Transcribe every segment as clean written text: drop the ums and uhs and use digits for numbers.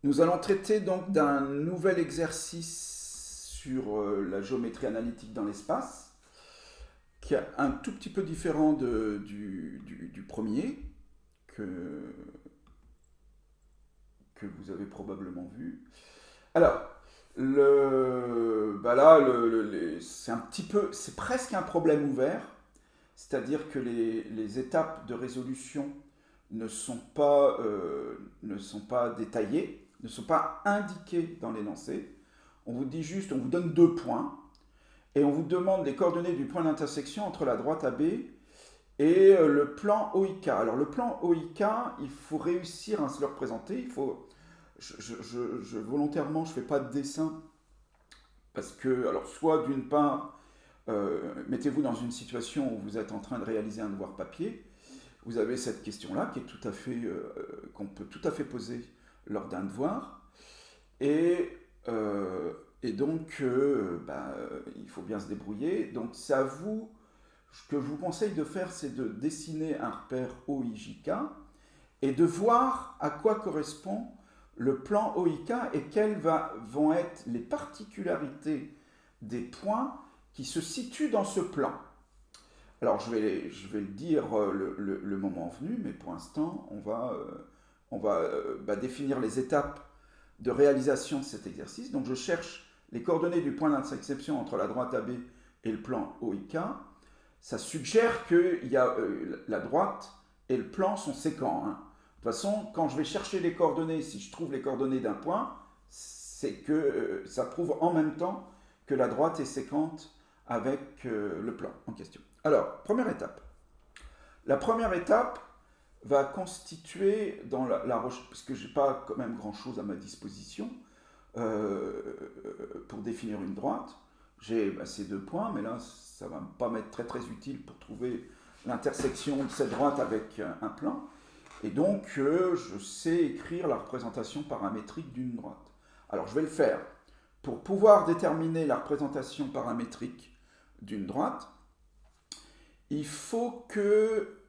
Nous allons traiter donc d'un nouvel exercice sur la géométrie analytique dans l'espace, qui est un tout petit peu différent du premier, que, que vous avez probablement vu. Alors, c'est un petit peu, c'est presque un problème ouvert, c'est-à-dire que les étapes de résolution ne sont pas détaillées, ne sont pas indiquées dans l'énoncé. On vous dit juste, on vous donne deux points, et on vous demande les coordonnées du point d'intersection entre la droite AB et le plan OIK. Alors le plan OIK, il faut réussir à se le représenter. Il faut, volontairement, je ne fais pas de dessin parce que, alors soit d'une part, mettez-vous dans une situation où vous êtes en train de réaliser un devoir papier. Vous avez cette question-là qui est tout à fait, qu'on peut tout à fait poser lors d'un devoir. Et, et donc, il faut bien se débrouiller. Donc, c'est à vous. Ce que je vous conseille de faire, c'est de dessiner un repère OIJK et de voir à quoi correspond le plan OIK et vont être les particularités des points qui se situent dans ce plan. Alors je vais le dire le moment venu, mais pour l'instant, on va définir les étapes de réalisation de cet exercice. Donc je cherche les coordonnées du point d'intersection entre la droite AB et le plan OIK. Ça suggère que la droite et le plan sont séquents. Hein. De toute façon, quand je vais chercher les coordonnées, si je trouve les coordonnées d'un point, c'est que ça prouve en même temps que la droite est séquente avec le plan en question. Alors, première étape. La première étape va constituer dans la recherche, parce que je n'ai pas quand même grand-chose à ma disposition pour définir une droite. J'ai ces deux points, mais là, ça ne va pas m'être très très utile pour trouver l'intersection de cette droite avec un plan. Et donc, je sais écrire la représentation paramétrique d'une droite. Alors, je vais le faire. Pour pouvoir déterminer la représentation paramétrique d'une droite, il faut que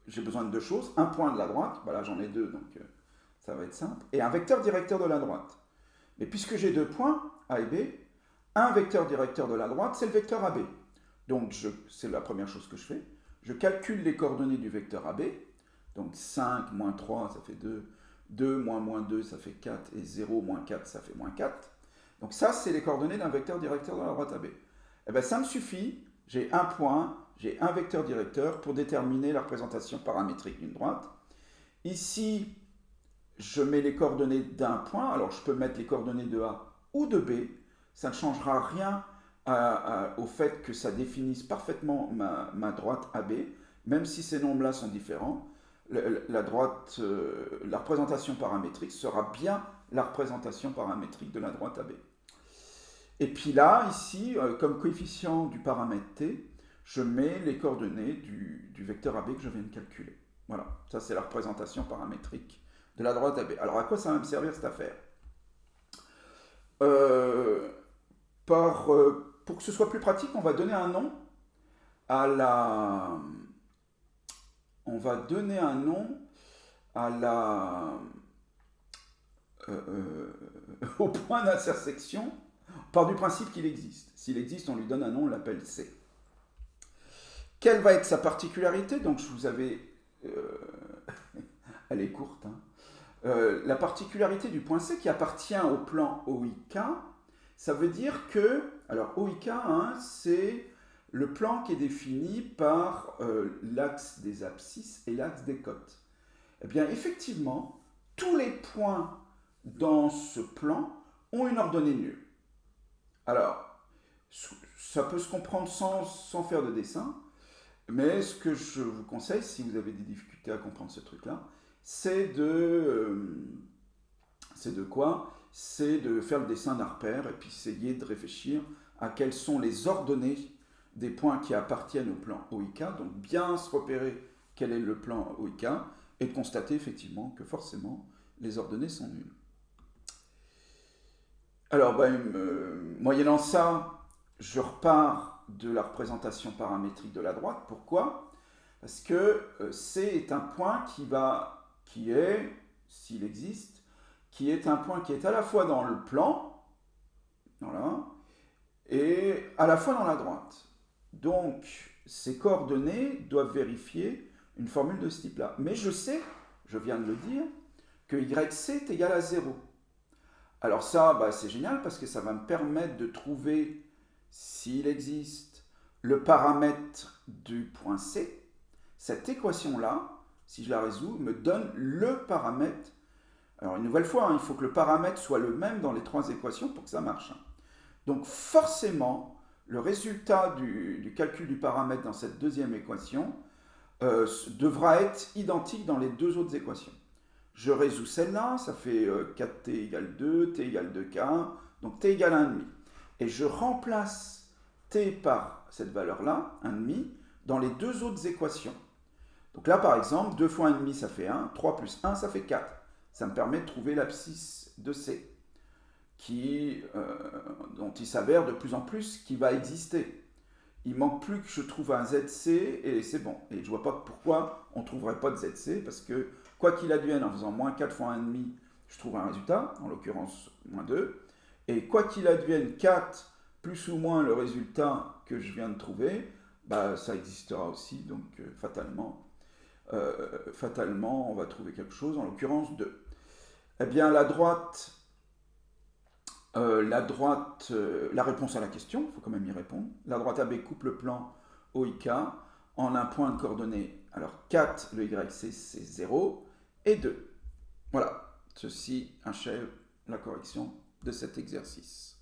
j'ai besoin de deux choses. Un point de la droite, voilà, j'en ai deux, donc ça va être simple, et un vecteur directeur de la droite. Mais puisque j'ai deux points, A et B, un vecteur directeur de la droite, c'est le vecteur AB. Donc c'est la première chose que je fais. Je calcule les coordonnées du vecteur AB. Donc 5 moins 3, ça fait 2. 2 moins 2, ça fait 4. Et 0 moins 4, ça fait moins 4. Donc ça, c'est les coordonnées d'un vecteur directeur de la droite AB. Eh bien, ça me suffit. J'ai un point, j'ai un vecteur directeur pour déterminer la représentation paramétrique d'une droite. Ici, je mets les coordonnées d'un point. Alors, je peux mettre les coordonnées de A ou de B. Ça ne changera rien au fait que ça définisse parfaitement ma droite AB, même si ces nombres-là sont différents. La représentation paramétrique sera bien la représentation paramétrique de la droite AB. Et puis là, ici, comme coefficient du paramètre t, je mets les coordonnées du vecteur AB que je viens de calculer. Voilà, ça c'est la représentation paramétrique de la droite AB. Alors à quoi ça va me servir cette affaire Pour que ce soit plus pratique, on va donner un nom à la... On va donner un nom à la... au point d'intersection, part du principe qu'il existe. S'il existe, on lui donne un nom, on l'appelle C. Quelle va être sa particularité? Donc je vous avais... elle est courte. Hein. La particularité du point C qui appartient au plan OIK, ça veut dire que... Alors OIK, hein, c'est le plan qui est défini par l'axe des abscisses et l'axe des côtes. Eh bien, effectivement, tous les points dans ce plan ont une ordonnée nulle. Alors, ça peut se comprendre sans faire de dessin, mais ce que je vous conseille, si vous avez des difficultés à comprendre ce truc-là, c'est de quoi? C'est de faire le dessin d'un repère et puis essayer de réfléchir à quelles sont les ordonnées des points qui appartiennent au plan OIK, donc bien se repérer quel est le plan OIK et de constater effectivement que forcément les ordonnées sont nulles. Alors, moyennant ça, je repars de la représentation paramétrique de la droite. Pourquoi? Parce que C est un point qui est, s'il existe, qui est un point qui est à la fois dans le plan, voilà, et à la fois dans la droite. Donc, ces coordonnées doivent vérifier une formule de ce type-là. Mais je sais, je viens de le dire, que YC est égal à 0. Alors ça, bah, c'est génial parce que ça va me permettre de trouver, s'il existe, le paramètre du point C. Cette équation-là, si je la résous, me donne le paramètre. Alors une nouvelle fois, il faut que le paramètre soit le même dans les trois équations pour que ça marche. Donc forcément, le résultat du calcul du paramètre dans cette deuxième équation devra être identique dans les deux autres équations. Je résous celle-là, ça fait 4t égale 2, t égale 2k1, donc t égale 1,5. Et je remplace t par cette valeur-là, 1,5, dans les deux autres équations. Donc là, par exemple, 2 fois 1,5, ça fait 1, 3 plus 1, ça fait 4. Ça me permet de trouver l'abscisse de C, dont il s'avère de plus en plus qu'il va exister. Il manque plus que je trouve un ZC et c'est bon. Et je ne vois pas pourquoi on ne trouverait pas de ZC, parce que quoi qu'il advienne, en faisant moins 4 fois 1,5, je trouve un résultat, en l'occurrence moins 2. Et quoi qu'il advienne, 4 plus ou moins le résultat que je viens de trouver, bah, ça existera aussi, donc fatalement, on va trouver quelque chose, en l'occurrence 2. Eh bien, la réponse à la question, il faut quand même y répondre. La droite AB coupe le plan OIK en un point de coordonnées. Alors 4, le YC c'est 0 et 2. Voilà, ceci achève la correction de cet exercice.